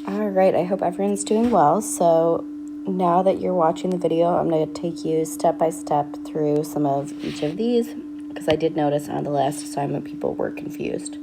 All right, I hope everyone's doing well. So now that you're watching the video, I'm going to take you step by step through some of each of these because I did notice on the last assignment people were confused.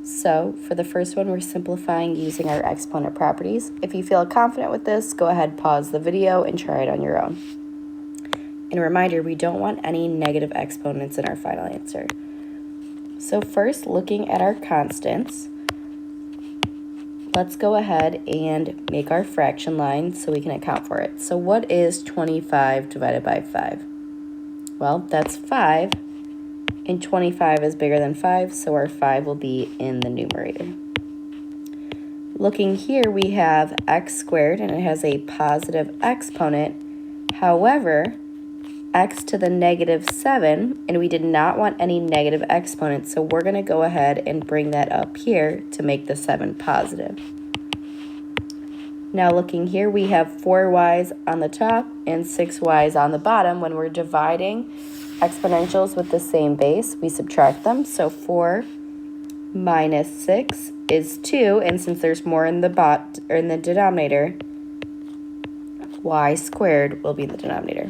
So for the first one, we're simplifying using our exponent properties. If you feel confident with this, go ahead, pause the video and try it on your own. And a reminder, we don't want any negative exponents in our final answer. So first, looking at our constants, let's go ahead and make our fraction line so we can account for it. So what is 25 divided by 5? Well, that's 5, and 25 is bigger than 5, so our 5 will be in the numerator. Looking here, we have x squared, and it has a positive exponent. However, x to the negative 7, and we did not want any negative exponents, so we're going to go ahead and bring that up here to make the 7 positive. Now looking here, we have 4y's on the top and 6y's on the bottom. When we're dividing exponentials with the same base, we subtract them. So 4 minus 6 is 2, and since there's more in the denominator, y squared will be the denominator.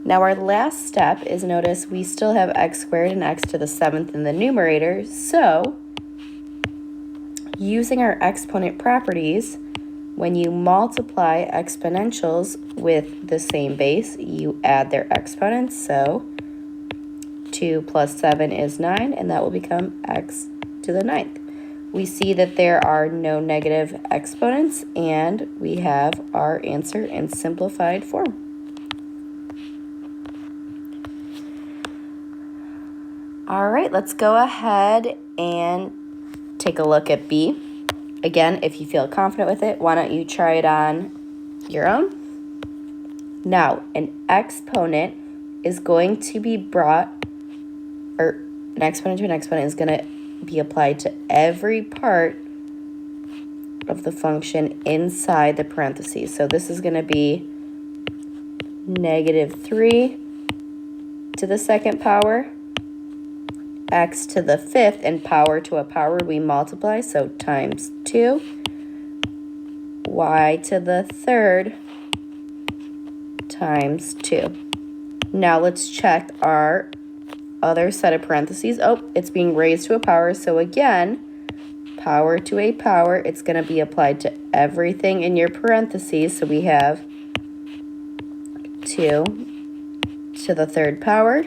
Now our last step is, notice we still have x squared and x to the 7th in the numerator, so using our exponent properties, when you multiply exponentials with the same base, you add their exponents, so 2 plus 7 is 9, and that will become x to the 9th. We see that there are no negative exponents, and we have our answer in simplified form. All right, let's go ahead and take a look at B. Again, if you feel confident with it, why don't you try it on your own? Now, an exponent is going to be an exponent to an exponent is going to be applied to every part of the function inside the parentheses. So this is going to be negative 3 to the 2nd power, x to the 5th, and power to a power we multiply, so times 2, y to the 3rd times 2. Now let's check our other set of parentheses. Oh, it's being raised to a power, so again, power to a power, it's going to be applied to everything in your parentheses, so we have 2 to the 3rd power,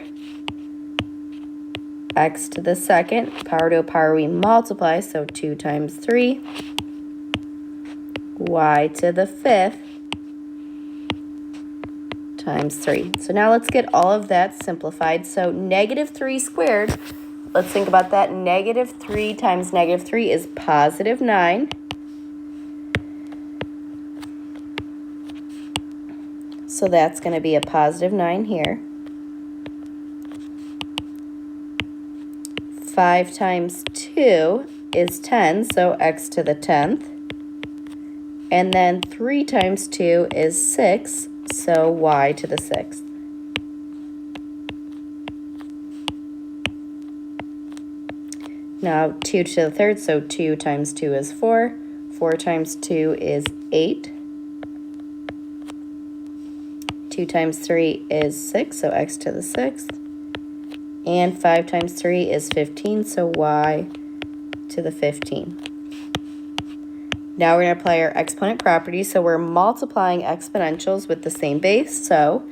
x to the 2nd, power to a power we multiply, so 2 times 3, y to the 5th times 3. So now let's get all of that simplified. So negative 3 squared, let's think about that. Negative 3 times negative 3 is positive 9. So that's going to be a positive 9 here. 5 times 2 is 10, so x to the 10th. And then 3 times 2 is 6, so y to the 6th. Now 2 to the 3rd, so 2 times 2 is 4. 4 times 2 is 8. 2 times 3 is 6, so x to the 6th. And 5 times 3 is 15, so y to the 15. Now we're going to apply our exponent property. So we're multiplying exponentials with the same base. So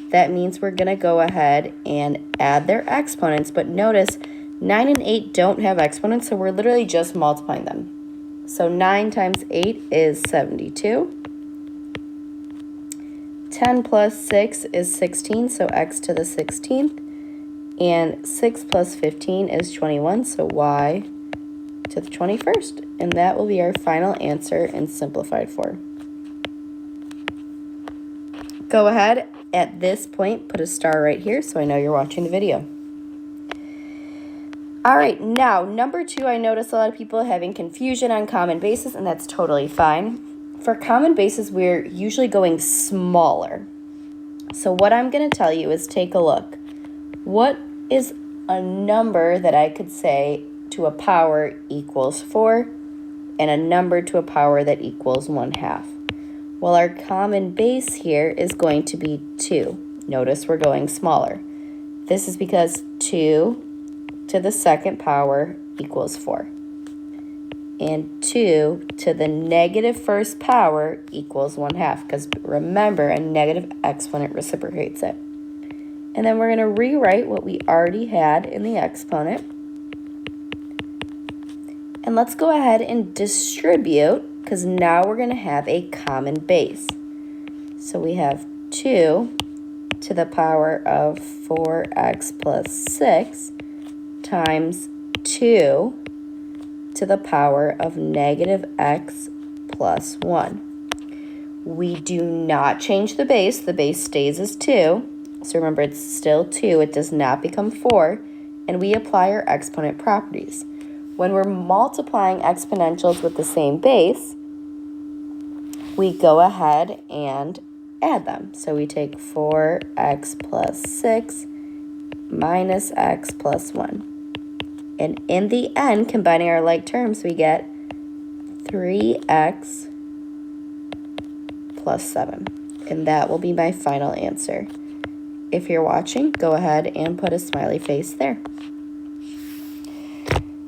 that means we're going to go ahead and add their exponents. But notice 9 and 8 don't have exponents, so we're literally just multiplying them. So 9 times 8 is 72. 10 plus 6 is 16, so x to the 16th. And 6 plus 15 is 21, so y to the 21st. And that will be our final answer in simplified form. Go ahead, at this point, put a star right here so I know you're watching the video. All right, now, number 2, I notice a lot of people having confusion on common bases, and that's totally fine. For common bases, we're usually going smaller. So what I'm going to tell you is take a look. What is a number that I could say to a power equals 4? and a number to a power that equals 1/2. Well, our common base here is going to be 2. Notice we're going smaller. This is because 2 to the second power equals 4. And 2 to the negative first power equals 1/2, because remember, a negative exponent reciprocates it. And then we're going to rewrite what we already had in the exponent. And let's go ahead and distribute, because now we're going to have a common base. So we have 2 to the power of 4x plus 6 times 2 to the power of negative x plus 1. We do not change the base. The base stays as 2. So remember, it's still 2. It does not become 4. And we apply our exponent properties. When we're multiplying exponentials with the same base, we go ahead and add them. So we take 4x plus 6 minus x plus 1. And in the end, combining our like terms, we get 3x plus 7. And that will be my final answer. If you're watching, go ahead and put a smiley face there.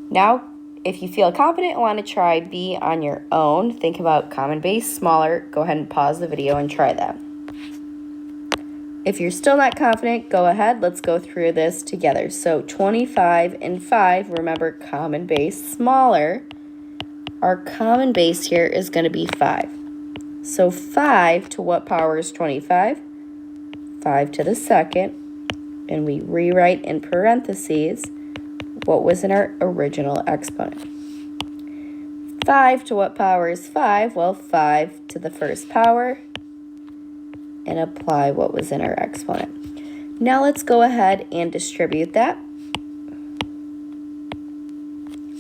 Now, if you feel confident and want to try B on your own, think about common base, smaller, go ahead and pause the video and try that. If you're still not confident, go ahead. Let's go through this together. So 25 and 5, remember common base, smaller. Our common base here is going to be 5. So 5 to what power is 25? 5 to the second. And we rewrite in parentheses what was in our original exponent. 5 to what power is 5? Well, 5 to the first power. And apply what was in our exponent. Now let's go ahead and distribute that.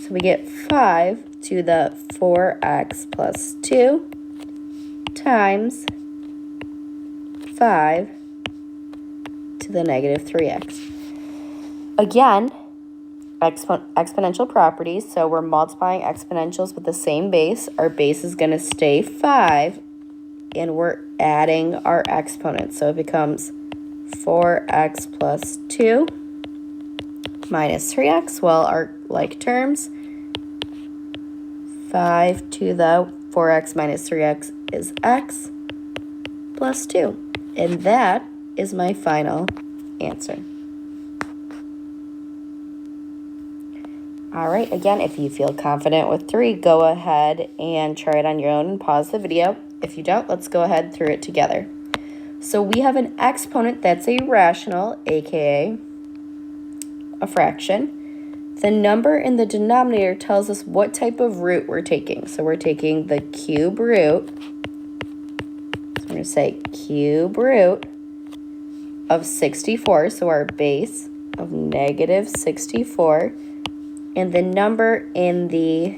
So we get 5 to the 4x plus 2 times 5 to the negative 3x. Again, exponential properties, so we're multiplying exponentials with the same base. Our base is going to stay 5, and we're adding our exponents. So it becomes 4x plus 2 minus 3x. Well, our like terms, 5 to the 4x minus 3x is x plus 2. And that is my final answer. All right, again, if you feel confident with 3, go ahead and try it on your own and pause the video. If you don't, let's go ahead through it together. So we have an exponent that's a rational, aka a fraction. The number in the denominator tells us what type of root we're taking. So we're taking the cube root. So we're going to say cube root of 64, so our base of negative 64. And the number in the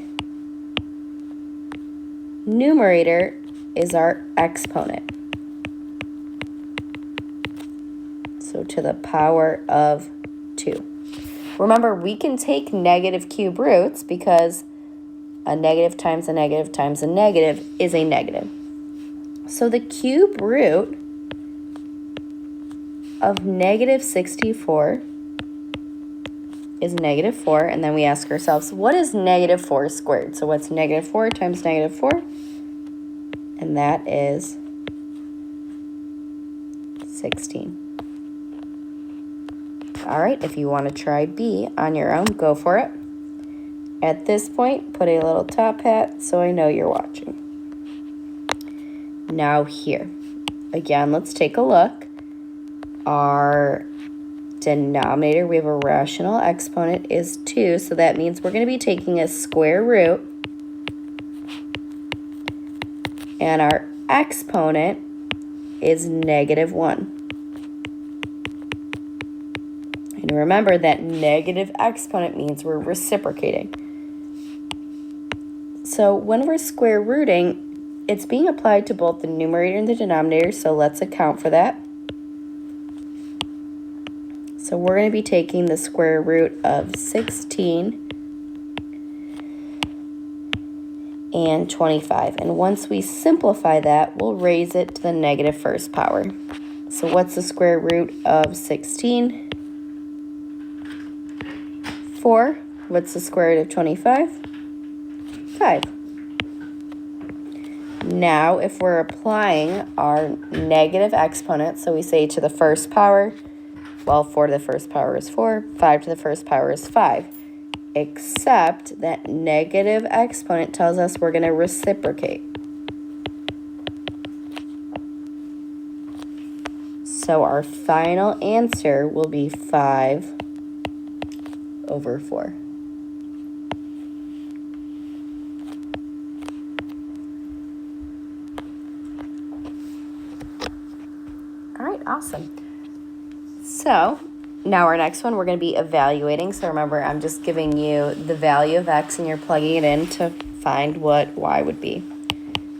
numerator is our exponent. So to the power of 2. Remember, we can take negative cube roots because a negative times a negative times a negative is a negative. So the cube root of negative 64 is negative 4, and then we ask ourselves, what is negative 4 squared? So what's negative 4 times negative 4? And that is 16. All right, if you want to try B on your own, go for it. At this point, put a little top hat so I know you're watching. Now here, again, let's take a look. Our denominator, we have a rational exponent, is 2, so that means we're going to be taking a square root. And our exponent is negative 1. And remember that negative exponent means we're reciprocating. So when we're square rooting, it's being applied to both the numerator and the denominator, so let's account for that. So we're going to be taking the square root of 16. and 25. And once we simplify that, we'll raise it to the negative first power. So what's the square root of 16? 4. What's the square root of 25? 5. Now, if we're applying our negative exponent, so we say to the first power, well, 4 to the first power is 4, 5 to the first power is 5. Except that negative exponent tells us we're going to reciprocate. So our final answer will be 5 over 4. All right, awesome. So now our next one, we're going to be evaluating. So remember, I'm just giving you the value of x and you're plugging it in to find what y would be.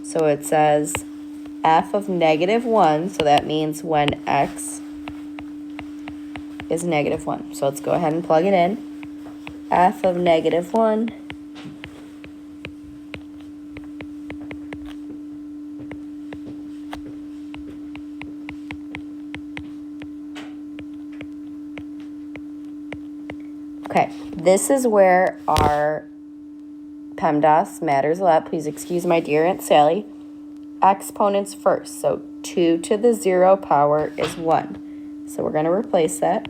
So it says f of negative 1, so that means when x is negative 1. So let's go ahead and plug it in. F of negative 1 Okay, this is where our PEMDAS matters a lot. Please excuse my dear Aunt Sally. Exponents first. So 2 to the 0 power is 1. So we're going to replace that.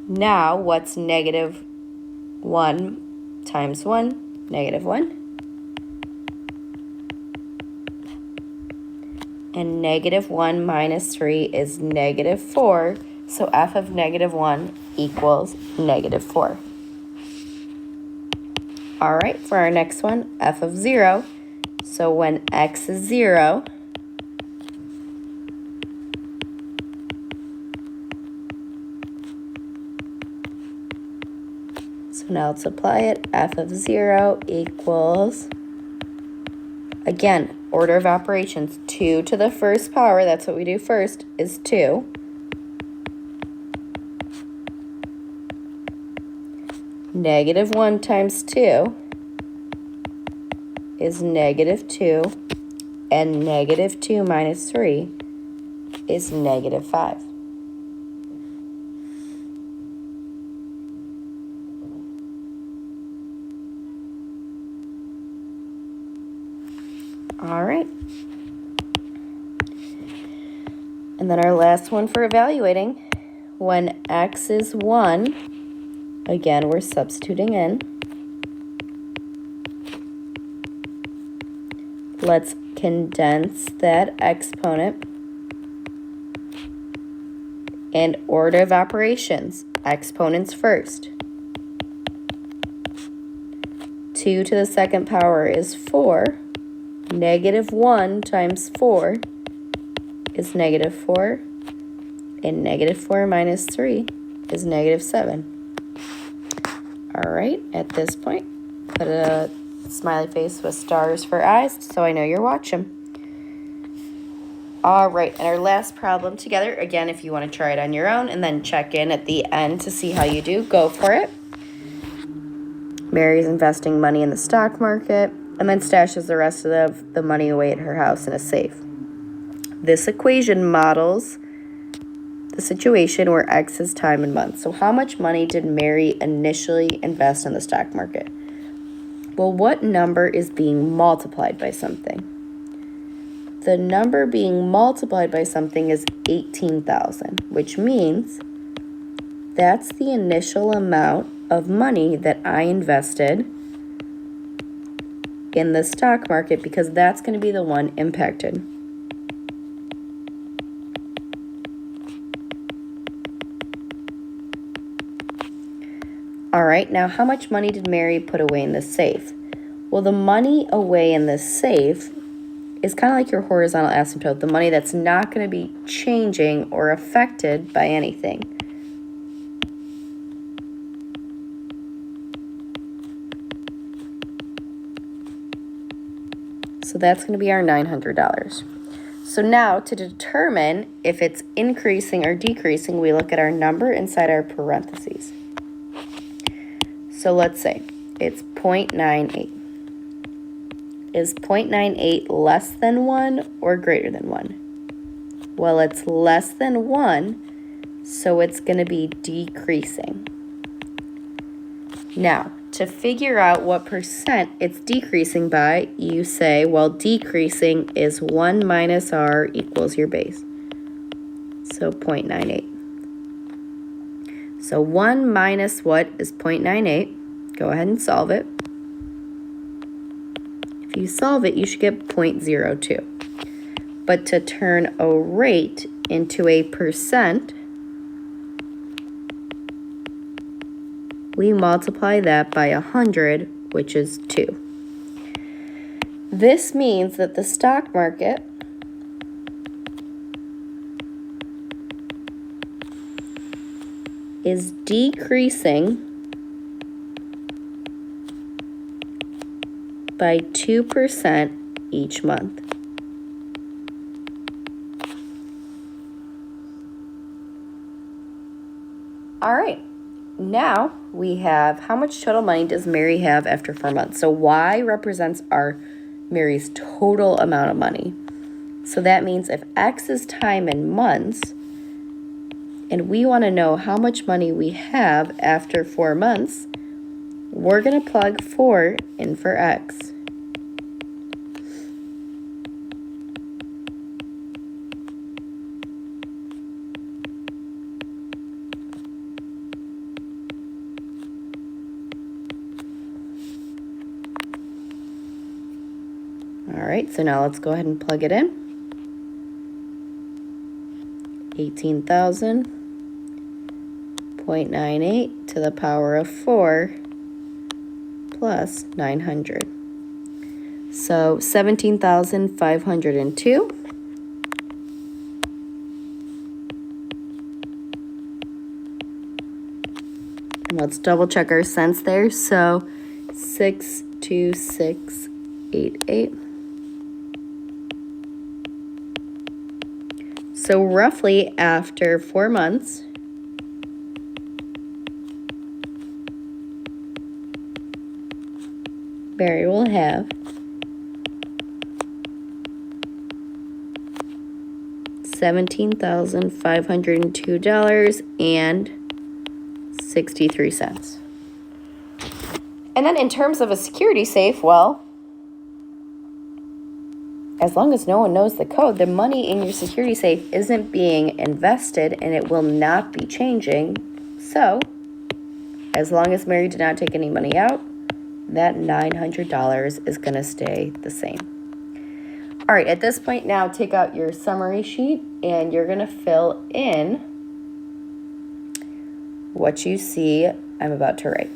Now, what's negative 1 times 1? Negative 1. And negative 1 minus 3 is negative 4. So f of negative 1 equals negative 4. All right, for our next one, f of 0. So when x is 0, so now let's apply it. F of 0 equals, again, order of operations, 2 to the first power, that's what we do first, is 2. Negative 1 times 2 is negative 2, and negative 2 minus 3 is negative 5. All right. And then our last one for evaluating, when x is 1, again, we're substituting in. Let's condense that exponent and order of operations. Exponents first. 2 to the second power is 4. Negative 1 times 4 is negative 4. And negative 4 minus 3 is negative 7. All right, at this point, put a smiley face with stars for eyes so I know you're watching. All right, and our last problem together, again, if you want to try it on your own and then check in at the end to see how you do, go for it. Mary's investing money in the stock market and then stashes the rest of the money away at her house in a safe. This equation models the situation where X is time and month. So how much money did Mary initially invest in the stock market? Well, what number is being multiplied by something? The number being multiplied by something is 18,000, which means that's the initial amount of money that I invested in the stock market because that's going to be the one impacted. All right, now how much money did Mary put away in the safe? Well, the money away in the safe is kind of like your horizontal asymptote, the money that's not going to be changing or affected by anything. So that's going to be our $900. So now to determine if it's increasing or decreasing, we look at our number inside our parentheses. So So let's say it's 0.98. Is 0.98 less than 1 or greater than 1? Well, it's less than 1, so it's going to be decreasing. Now, to figure out what percent it's decreasing by, you say, well, decreasing is 1 minus r equals your base. So 0.98. So 1 minus what is 0.98? Go ahead and solve it. If you solve it, you should get 0.02. But to turn a rate into a percent, we multiply that by 100, which is 2. This means that the stock market is decreasing by 2% each month. All right, now we have how much total money does Mary have after 4 months? So Y represents Mary's total amount of money. So that means if X is time in months, and we want to know how much money we have after 4 months, we're going to plug 4 in for X. All right, so now let's go ahead and plug it in. 18,000.98 to the power of 4 plus 900. So 17,502. And let's double check our cents there. So 62688. So roughly after 4 months, Mary will have $17,502.63. And then in terms of a security safe, well, as long as no one knows the code, the money in your security safe isn't being invested and it will not be changing. So, as long as Mary did not take any money out, that $900 is going to stay the same. All right, at this point now, take out your summary sheet and you're going to fill in what you see I'm about to write.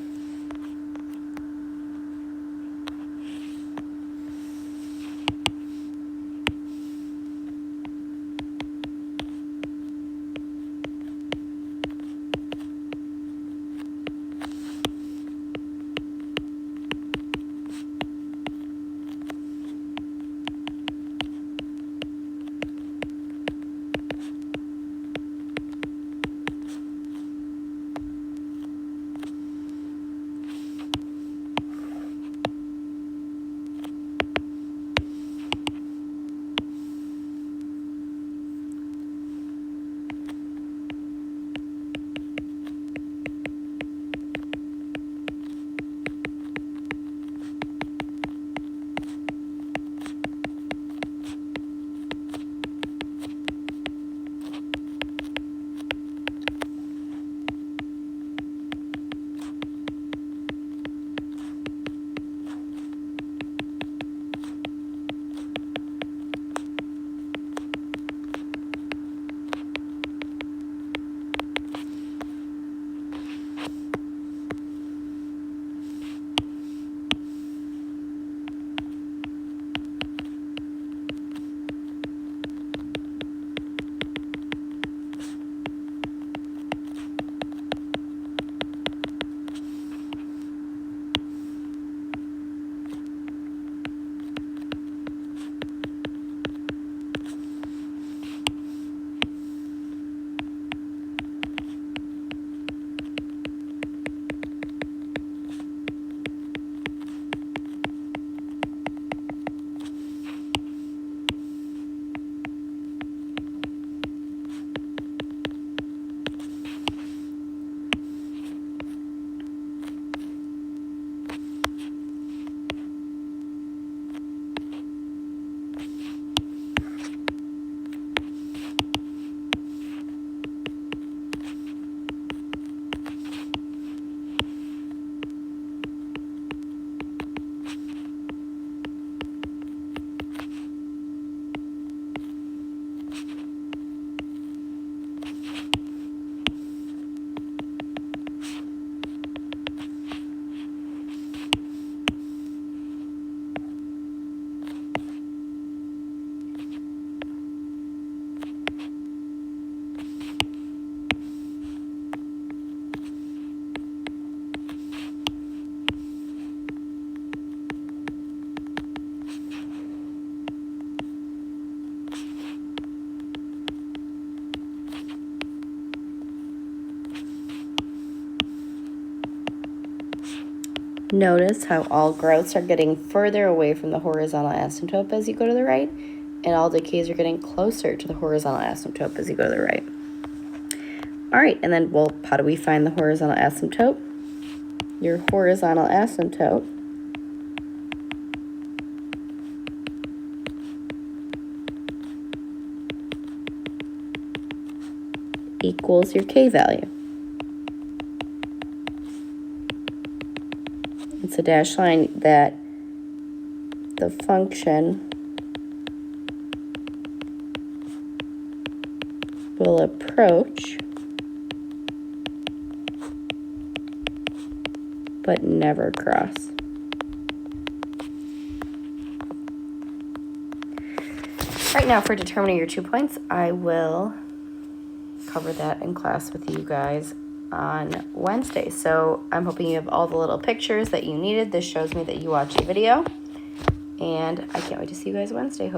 Notice how all growths are getting further away from the horizontal asymptote as you go to the right, and all decays are getting closer to the horizontal asymptote as you go to the right. All right, and then, well, how do we find the horizontal asymptote? Your horizontal asymptote equals your k value. It's a dashed line that the function will approach but never cross. Right now, for determining your 2 points, I will cover that in class with you guys on Wednesday. So I'm hoping you have all the little pictures that you needed. This shows me that you watched the video, and I can't wait to see you guys Wednesday.